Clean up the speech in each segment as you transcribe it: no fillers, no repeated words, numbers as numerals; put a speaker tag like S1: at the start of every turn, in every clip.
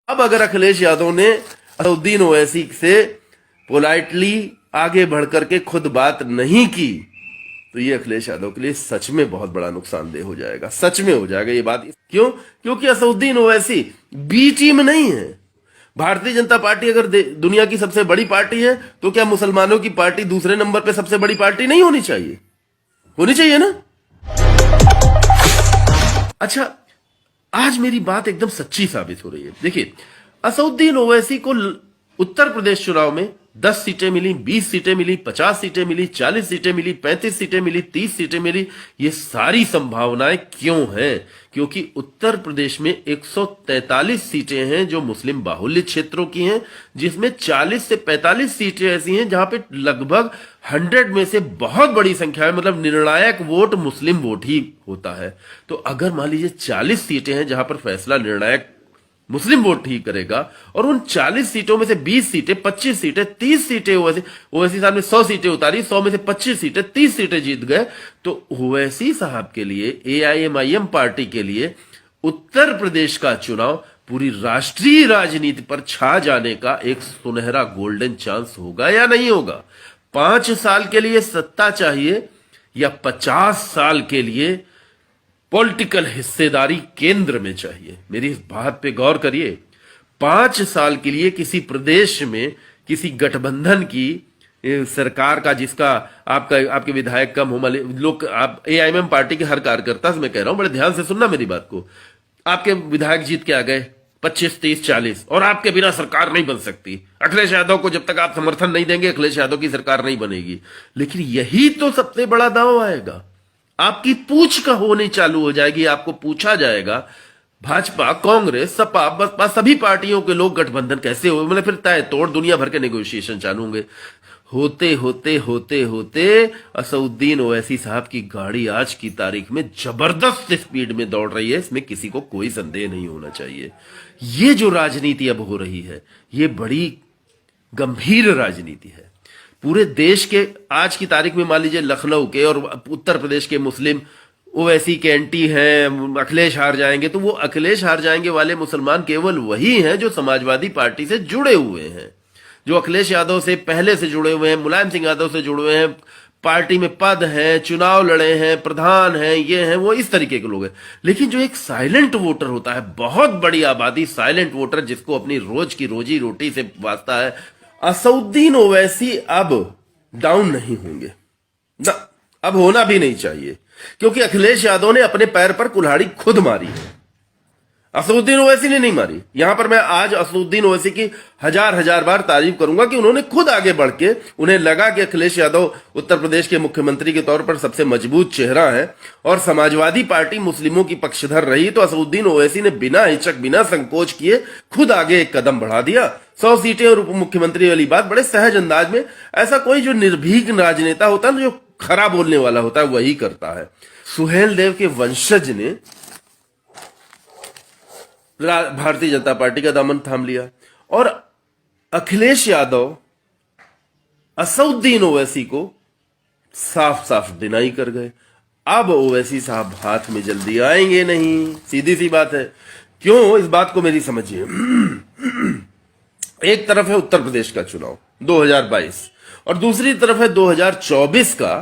S1: अब अगर अखिलेश यादव ने असदुद्दीन ओवैसी से पोलाइटली आगे बढ़कर के खुद बात नहीं की तो ये अखिलेश यादव के लिए सच में बहुत बड़ा नुकसानदेह हो जाएगा, सच में हो जाएगा ये बात। क्यों? क्योंकि असदुद्दीन ओवैसी बी टीम नहीं है। भारतीय जनता पार्टी अगर दुनिया की सबसे बड़ी पार्टी है तो क्या मुसलमानों की पार्टी दूसरे नंबर पे सबसे बड़ी पार्टी नहीं होनी चाहिए? होनी चाहिए ना। अच्छा, आज मेरी बात एकदम सच्ची साबित हो रही है। देखिए, असदुद्दीन ओवैसी को उत्तर प्रदेश चुनाव में 10 सीटें मिली, 20 सीटें मिली, 50 सीटें मिली, 40 सीटें मिली, 35 सीटें मिली, 30 सीटें मिली। ये सारी संभावनाएं क्यों हैं? क्योंकि उत्तर प्रदेश में 143 सीटें हैं जो मुस्लिम बाहुल्य क्षेत्रों की हैं, जिसमें 40 से 45 सीटें ऐसी हैं जहां पे लगभग 100 में से बहुत बड़ी संख्या है, मतलब निर्णायक वोट मुस्लिम वोट ही होता है। तो अगर मान लीजिए 40 सीटें हैं जहां पर फैसला निर्णायक मुस्लिम वोट ही करेगा और उन 40 सीटों में से 20 सीटें, 25 सीटें, 30 सीटें ओवैसी साहब ने 100 सीटें उतारी, 100 में से 25 सीटें, 30 सीटें जीत गए, तो ओवैसी साहब के लिए, एआईएमआईएम पार्टी के लिए उत्तर प्रदेश का चुनाव पूरी राष्ट्रीय राजनीति पर छा जाने का एक सुनहरा गोल्डन चांस होगा या नहीं होगा? 5 साल के लिए सत्ता चाहिए या 50 साल के लिए पॉलिटिकल हिस्सेदारी केंद्र में चाहिए? मेरी इस बात पे गौर करिए। 5 साल के लिए किसी प्रदेश में किसी गठबंधन की सरकार का, जिसका आपके विधायक कम हो, लोग, आप एआईएमएम पार्टी के हर कार्यकर्ता से मैं कह रहा हूं, बड़े ध्यान से सुनना मेरी बात को। आपके विधायक जीत के आ गए 25, 30, 40 और आपके बिना सरकार नहीं बन सकती। अखिलेश यादव को जब तक आप समर्थन नहीं देंगे अखिलेश यादव की सरकार नहीं बनेगी। लेकिन यही तो सबसे बड़ा दांव आएगा, आपकी पूछ का होनी चालू हो जाएगी। आपको पूछा जाएगा भाजपा, कांग्रेस, सपा, बसपा सभी पार्टियों के लोग गठबंधन कैसे हो, मतलब फिर तय तोड़ दुनिया भर के नेगोशिएशन चालू होंगे। होते होते होते होते असदुद्दीन ओवैसी साहब की गाड़ी आज की तारीख में जबरदस्त स्पीड में दौड़ रही है, इसमें किसी को कोई संदेह नहीं होना चाहिए। ये जो राजनीति अब हो रही है ये बड़ी गंभीर राजनीति है। पूरे देश के आज की तारीख में मान लीजिए लखनऊ के और उत्तर प्रदेश के मुस्लिम ओवैसी के एंटी हैं, अखिलेश हार जाएंगे, तो वो अखिलेश हार जाएंगे वाले मुसलमान केवल वही हैं जो समाजवादी पार्टी से जुड़े हुए हैं, जो अखिलेश यादव से पहले से जुड़े हुए हैं, मुलायम सिंह यादव से जुड़े हुए हैं, पार्टी में पद हैं, चुनाव लड़े हैं, प्रधान हैं, ये हैं, वो इस तरीके के लोग हैं। लेकिन जो एक साइलेंट वोटर होता है, बहुत बड़ी आबादी साइलेंट वोटर, जिसको अपनी रोज की रोजी रोटी से वास्ता है, असदुद्दीन ओवैसी अब डाउन नहीं होंगे ना, अब होना भी नहीं चाहिए, क्योंकि अखिलेश यादव ने अपने पैर पर कुल्हाड़ी खुद मारी है, असदुद्दीन ओवैसी ने नहीं मारी। यहां पर मैं आज असदुद्दीन ओवैसी की हजार बार तारीफ करूंगा कि उन्होंने खुद आगे बढ़ के, उन्हें लगा कि अखिलेश यादव उत्तर प्रदेश के मुख्यमंत्री के तौर पर सबसे मजबूत चेहरा है और समाजवादी पार्टी मुस्लिमों की पक्षधर रही, तो असदुद्दीन ओवैसी ने बिना हिचक, बिना संकोच किए खुद आगे एक कदम बढ़ा दिया। 100 सीटें और उप मुख्यमंत्री वाली बात बड़े सहज अंदाज में, ऐसा कोई जो निर्भीक राजनेता होता है, जो खरा बोलने वाला होता है, वही करता है। सुहेल देव के वंशज ने भारतीय जनता पार्टी का दामन थाम लिया और अखिलेश यादव असदुद्दीन ओवैसी को साफ साफ डिनाई कर गए। अब ओवैसी साहब हाथ में जल्दी आएंगे नहीं, सीधी सी बात है। क्यों? इस बात को मेरी समझिए। एक तरफ है उत्तर प्रदेश का चुनाव 2022 और दूसरी तरफ है 2024 का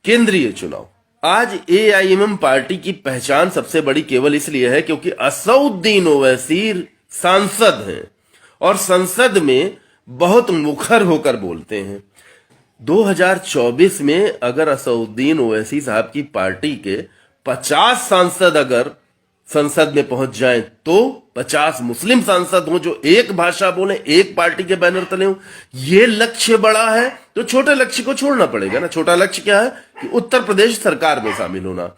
S1: केंद्रीय चुनाव। आज एआईएमएम पार्टी की पहचान सबसे बड़ी केवल इसलिए है क्योंकि असदुद्दीन ओवैसी सांसद हैं और संसद में बहुत मुखर होकर बोलते हैं। 2024 में अगर असदुद्दीन ओवैसी साहब की पार्टी के 50 सांसद अगर संसद में पहुंच जाएं तो 50 मुस्लिम सांसद हों जो एक भाषा बोले, एक पार्टी के बैनर तले हों। ये लक्ष्य बड़ा है तो छोटे लक्ष्य को छोड़ना पड़ेगा ना। छोटा लक्ष्य क्या है कि उत्तर प्रदेश सरकार में शामिल होना।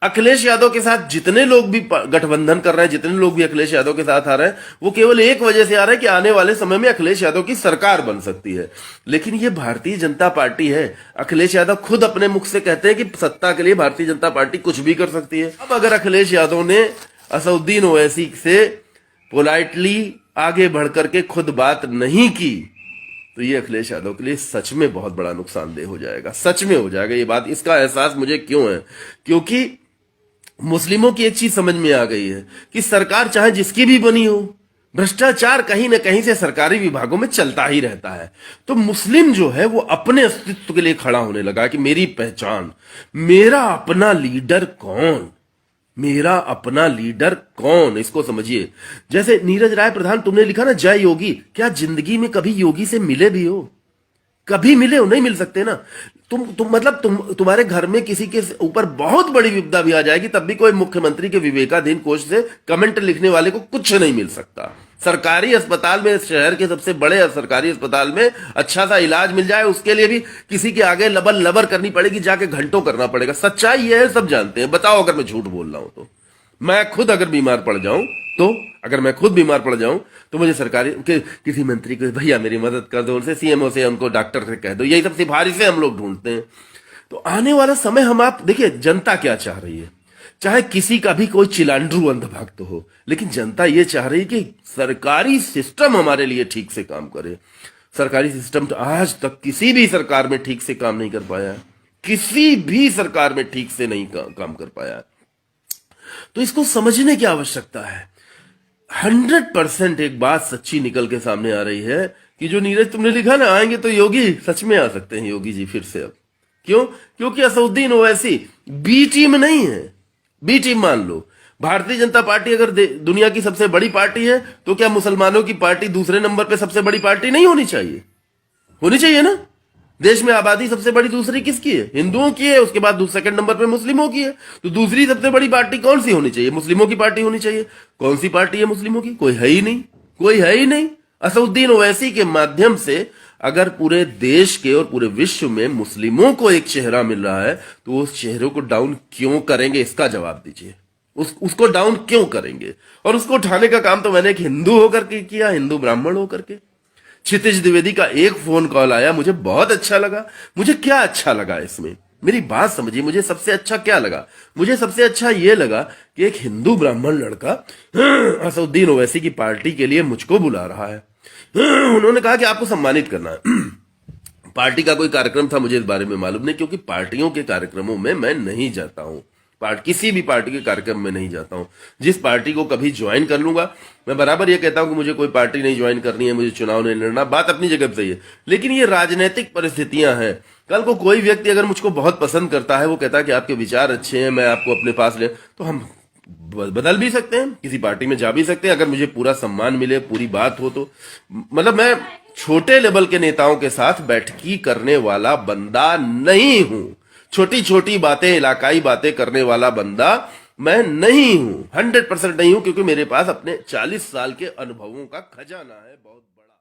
S1: अखिलेश यादव के साथ जितने लोग भी गठबंधन कर रहे हैं, जितने लोग भी अखिलेश यादव के साथ आ रहे हैं, वो केवल एक वजह से आ रहे हैं कि आने वाले समय में अखिलेश यादव की सरकार बन सकती है। लेकिन ये भारतीय जनता पार्टी है। अखिलेश यादव खुद अपने मुख से कहते हैं कि सत्ता के लिए भारतीय जनता पार्टी कुछ भी कर सकती है। अब अगर अखिलेश यादव ने असदुद्दीन ओवैसी से पोलाइटली आगे बढ़कर के खुद बात नहीं की तो ये अखिलेश यादव के लिए सच में बहुत बड़ा नुकसानदेह हो जाएगा, सच में हो जाएगा ये बात। इसका एहसास मुझे क्यों है? क्योंकि मुस्लिमों की एक चीज समझ में आ गई है कि सरकार चाहे जिसकी भी बनी हो, भ्रष्टाचार कहीं ना कहीं से सरकारी विभागों में चलता ही रहता है। तो मुस्लिम जो है वो अपने अस्तित्व के लिए खड़ा होने लगा कि मेरी पहचान, मेरा अपना लीडर कौन, मेरा अपना लीडर कौन, इसको समझिए। जैसे नीरज राय प्रधान, तुमने लिखा ना जय योगी, क्या जिंदगी में कभी योगी से मिले भी हो? कभी मिले हो? नहीं मिल सकते ना। तुम्हारे घर में किसी के ऊपर बहुत बड़ी विपदा भी आ जाएगी, तब भी कोई मुख्यमंत्री के विवेकाधीन कोष से कमेंट लिखने वाले को कुछ नहीं मिल सकता। सरकारी अस्पताल में, शहर के सबसे बड़े सरकारी अस्पताल में अच्छा सा इलाज मिल जाए, उसके लिए भी किसी के आगे लबर लबर करनी पड़ेगी, जाके घंटों करना पड़ेगा। सच्चाई यह है, सब जानते हैं। बताओ अगर मैं झूठ बोल रहा हूं तो। मैं खुद अगर बीमार पड़ जाऊं तो, अगर मैं खुद बीमार पड़ जाऊं तो मुझे सरकारी किसी मंत्री को, भैया मेरी मदद कर दो, उनसे सीएमओ से, उनको डॉक्टर से कह दो, यही सब सिफारिशें हम लोग ढूंढते हैं। तो आने वाला समय हम, आप देखिए जनता क्या चाह रही है। चाहे किसी का भी कोई चिलांड्रू अंधभक्त हो, लेकिन जनता ये चाह रही है कि सरकारी सिस्टम हमारे लिए ठीक से काम करे। सरकारी सिस्टम तो आज तक किसी भी सरकार में ठीक से काम नहीं कर पाया, किसी भी सरकार में ठीक से नहीं काम कर पाया। तो इसको समझने की आवश्यकता है। 100% एक बात सच्ची निकल के सामने आ रही है कि जो नीरज तुमने लिखा ना, आएंगे तो योगी, सच में आ सकते हैं योगी जी फिर से अब। क्यों? क्योंकि असदुद्दीन ओवैसी बी टीम नहीं है। बी टीम मान लो, भारतीय जनता पार्टी अगर दुनिया की सबसे बड़ी पार्टी है, तो क्या मुसलमानों की पार्टी दूसरे नंबर पे सबसे बड़ी पार्टी नहीं होनी चाहिए? होनी चाहिए ना। देश में आबादी सबसे बड़ी दूसरी किसकी है? हिंदुओं की है। उसके बाद सेकंड नंबर पे मुस्लिमों की है। तो दूसरी सबसे बड़ी पार्टी कौन सी होनी चाहिए? मुस्लिमों की पार्टी होनी चाहिए। कौन सी पार्टी है मुस्लिमों की? कोई है ही नहीं, कोई है ही नहीं। असदुद्दीन ओवैसी के माध्यम से अगर पूरे देश के और पूरे विश्व में मुस्लिमों को एक चेहरा मिल रहा है, तो उस चेहरे को डाउन क्यों करेंगे? इसका जवाब दीजिए। उसको डाउन क्यों करेंगे? और उसको उठाने का काम तो मैंने एक हिंदू होकर के किया, हिंदू ब्राह्मण होकर के। क्षितिज द्विवेदी का एक फोन कॉल आया, मुझे बहुत अच्छा लगा। मुझे क्या अच्छा लगा इसमें? मेरी बात समझिए, मुझे सबसे अच्छा क्या लगा? मुझे सबसे अच्छा यह लगा कि एक हिंदू ब्राह्मण लड़का असदुद्दीन ओवैसी की पार्टी के लिए मुझको बुला रहा है। उन्होंने कहा कि आपको सम्मानित करना है। पार्टी का कोई कार्यक्रम था, मुझे इस बारे में मालूम नहीं, क्योंकि पार्टियों के कार्यक्रमों में मैं नहीं जाता हूं। किसी भी पार्टी के कार्यक्रम में नहीं जाता हूं। जिस पार्टी को कभी ज्वाइन कर लूंगा, मैं बराबर ये कहता हूं कि मुझे कोई पार्टी नहीं ज्वाइन करनी है, मुझे चुनाव नहीं लड़ना, बात अपनी जगह सही है। लेकिन ये राजनीतिक परिस्थितियां हैं। कल को कोई व्यक्ति अगर मुझको बहुत पसंद करता है, वो कहता है कि आपके विचार अच्छे हैं, मैं आपको अपने पास ले, तो हम बदल भी सकते हैं, किसी पार्टी में जा भी सकते हैं, अगर मुझे पूरा सम्मान मिले, पूरी बात हो तो। मतलब मैं छोटे लेवल के नेताओं के साथ बैठकी करने वाला बंदा नहीं हूं। छोटी छोटी बातें, इलाकाई बातें करने वाला बंदा मैं नहीं हूं। 100% नहीं हूं, क्योंकि मेरे पास अपने 40 साल के अनुभवों का खजाना है बहुत बड़ा।